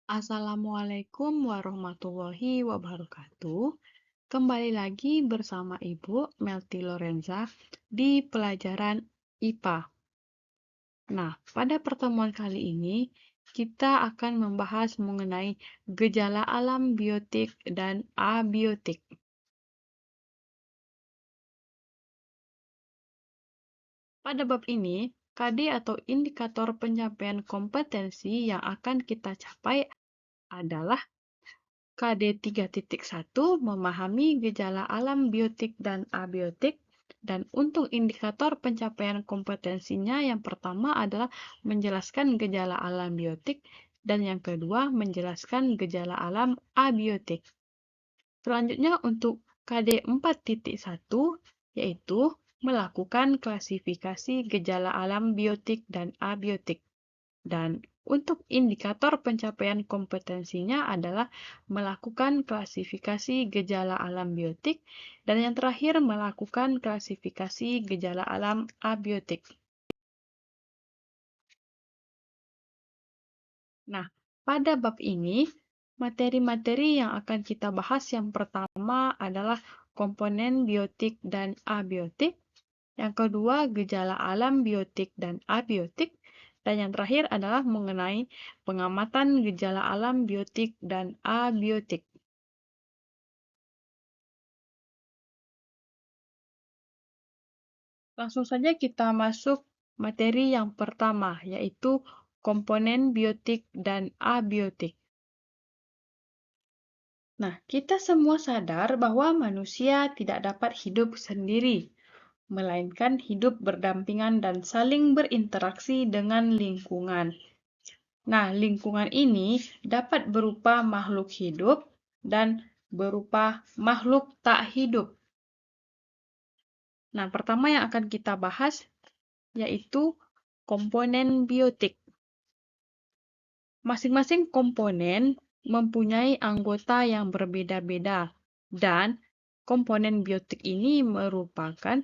Assalamualaikum warahmatullahi wabarakatuh. Kembali lagi bersama Ibu Melty Lorenza di pelajaran IPA. Nah, pada pertemuan kali ini kita akan membahas mengenai gejala alam biotik dan abiotik. Pada bab ini, KD atau indikator pencapaian kompetensi yang akan kita capai adalah KD 3.1 memahami gejala alam biotik dan abiotik, dan untuk indikator pencapaian kompetensinya yang pertama adalah menjelaskan gejala alam biotik dan yang kedua menjelaskan gejala alam abiotik. Selanjutnya untuk KD 4.1 yaitu melakukan klasifikasi gejala alam biotik dan abiotik. Dan untuk indikator pencapaian kompetensinya adalah melakukan klasifikasi gejala alam biotik, dan yang terakhir melakukan klasifikasi gejala alam abiotik. Nah, pada bab ini, materi-materi yang akan kita bahas yang pertama adalah komponen biotik dan abiotik, yang kedua gejala alam biotik dan abiotik, dan yang terakhir adalah mengenai pengamatan gejala alam biotik dan abiotik. Langsung saja kita masuk materi yang pertama, yaitu komponen biotik dan abiotik. Nah, kita semua sadar bahwa manusia tidak dapat hidup sendiri, melainkan hidup berdampingan dan saling berinteraksi dengan lingkungan. Nah, lingkungan ini dapat berupa makhluk hidup dan berupa makhluk tak hidup. Nah, pertama yang akan kita bahas yaitu komponen biotik. Masing-masing komponen mempunyai anggota yang berbeda-beda, dan komponen biotik ini merupakan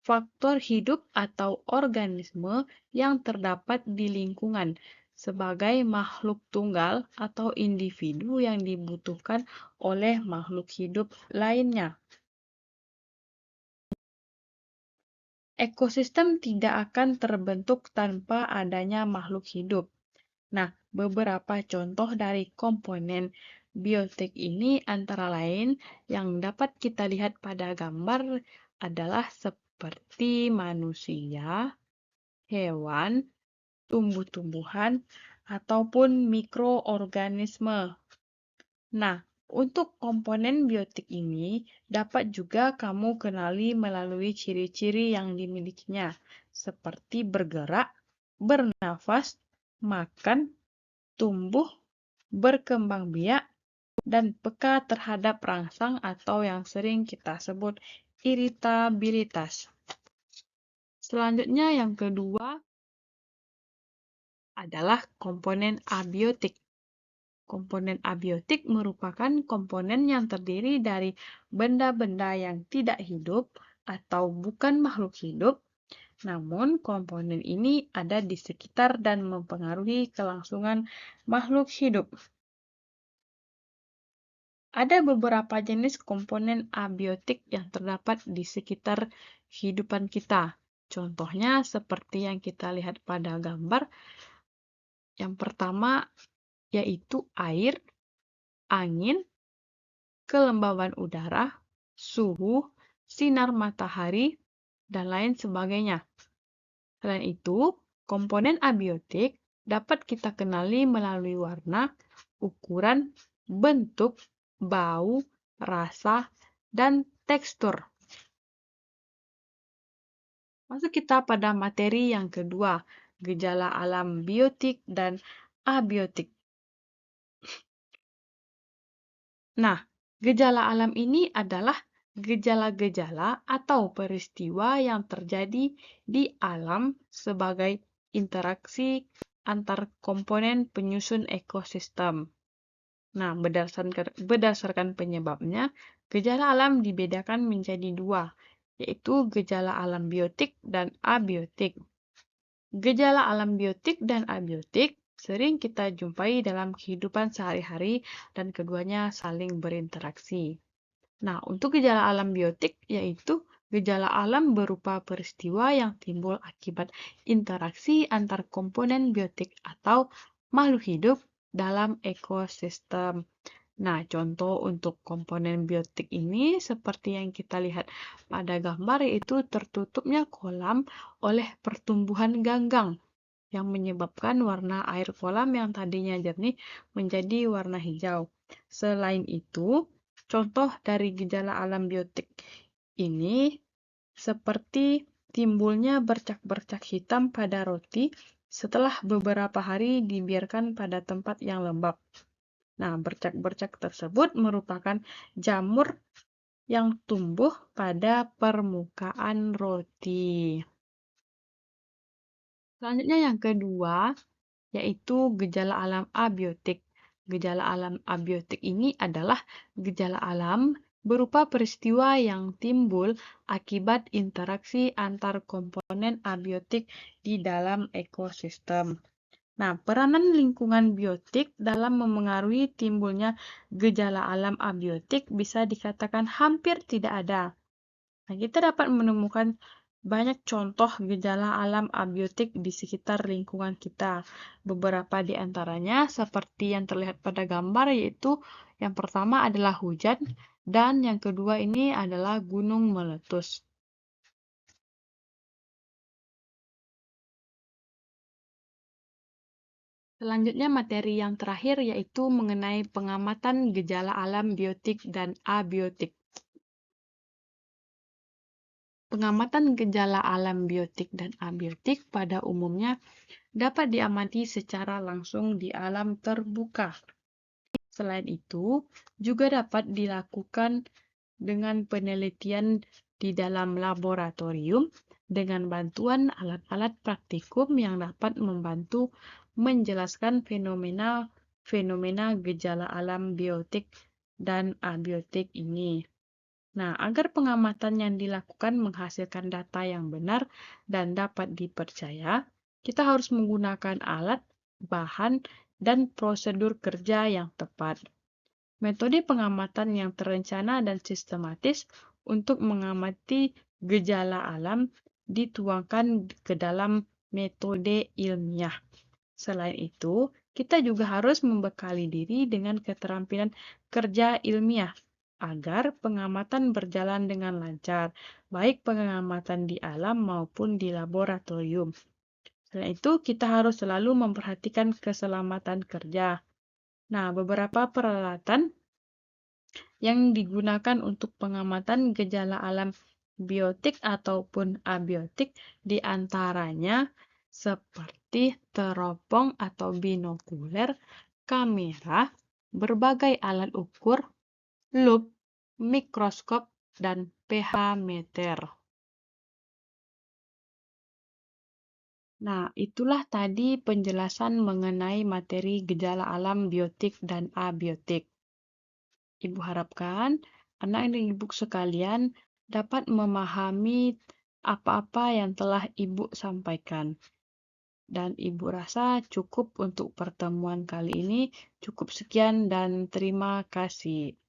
faktor hidup atau organisme yang terdapat di lingkungan sebagai makhluk tunggal atau individu yang dibutuhkan oleh makhluk hidup lainnya. Ekosistem tidak akan terbentuk tanpa adanya makhluk hidup. Nah, beberapa contoh dari komponen biotik ini antara lain yang dapat kita lihat pada gambar adalah seperti manusia, hewan, tumbuh-tumbuhan, ataupun mikroorganisme. Nah, untuk komponen biotik ini dapat juga kamu kenali melalui ciri-ciri yang dimilikinya, seperti bergerak, bernafas, makan, tumbuh, berkembang biak, dan peka terhadap rangsang atau yang sering kita sebut iritabilitas. Selanjutnya yang kedua adalah komponen abiotik. Komponen abiotik merupakan komponen yang terdiri dari benda-benda yang tidak hidup atau bukan makhluk hidup, namun komponen ini ada di sekitar dan mempengaruhi kelangsungan makhluk hidup. Ada beberapa jenis komponen abiotik yang terdapat di sekitar kehidupan kita. Contohnya seperti yang kita lihat pada gambar. Yang pertama yaitu air, angin, kelembaban udara, suhu, sinar matahari, dan lain sebagainya. Selain itu, komponen abiotik dapat kita kenali melalui warna, ukuran, bentuk, bau, rasa, dan tekstur. Masuk kita pada materi yang kedua, gejala alam biotik dan abiotik. Nah, gejala alam ini adalah gejala-gejala atau peristiwa yang terjadi di alam sebagai interaksi antar komponen penyusun ekosistem. Nah, berdasarkan penyebabnya, gejala alam dibedakan menjadi dua, yaitu gejala alam biotik dan abiotik. Gejala alam biotik dan abiotik sering kita jumpai dalam kehidupan sehari-hari dan keduanya saling berinteraksi. Nah, untuk gejala alam biotik yaitu gejala alam berupa peristiwa yang timbul akibat interaksi antar komponen biotik atau makhluk hidup dalam ekosistem. Nah, contoh untuk komponen biotik ini seperti yang kita lihat pada gambar yaitu tertutupnya kolam oleh pertumbuhan ganggang yang menyebabkan warna air kolam yang tadinya jernih menjadi warna hijau. Selain itu, contoh dari gejala alam biotik ini seperti timbulnya bercak-bercak hitam pada roti setelah beberapa hari dibiarkan pada tempat yang lembab. Nah, bercak-bercak tersebut merupakan jamur yang tumbuh pada permukaan roti. Selanjutnya yang kedua, yaitu gejala alam abiotik. Gejala alam abiotik ini adalah gejala alam berupa peristiwa yang timbul akibat interaksi antar komponen abiotik di dalam ekosistem. Nah, peranan lingkungan biotik dalam memengaruhi timbulnya gejala alam abiotik bisa dikatakan hampir tidak ada. Nah, kita dapat menemukan banyak contoh gejala alam abiotik di sekitar lingkungan kita. Beberapa di antaranya seperti yang terlihat pada gambar yaitu yang pertama adalah hujan dan yang kedua ini adalah gunung meletus. Selanjutnya materi yang terakhir yaitu mengenai pengamatan gejala alam biotik dan abiotik. Pengamatan gejala alam biotik dan abiotik pada umumnya dapat diamati secara langsung di alam terbuka. Selain itu, juga dapat dilakukan dengan penelitian di dalam laboratorium dengan bantuan alat-alat praktikum yang dapat membantu menjelaskan fenomena gejala alam biotik dan abiotik ini. Nah, agar pengamatan yang dilakukan menghasilkan data yang benar dan dapat dipercaya, kita harus menggunakan alat, bahan, dan prosedur kerja yang tepat. Metode pengamatan yang terencana dan sistematis untuk mengamati gejala alam dituangkan ke dalam metode ilmiah. Selain itu, kita juga harus membekali diri dengan keterampilan kerja ilmiah agar pengamatan berjalan dengan lancar, baik pengamatan di alam maupun di laboratorium. Selain itu, kita harus selalu memperhatikan keselamatan kerja. Nah, beberapa peralatan yang digunakan untuk pengamatan gejala alam biotik ataupun abiotik diantaranya seperti teropong atau binokuler, kamera, berbagai alat ukur, lup, mikroskop, dan pH meter. Nah, itulah tadi penjelasan mengenai materi gejala alam biotik dan abiotik. Ibu harapkan anak dan ibu sekalian dapat memahami apa-apa yang telah ibu sampaikan. Dan ibu rasa cukup untuk pertemuan kali ini. Cukup sekian dan terima kasih.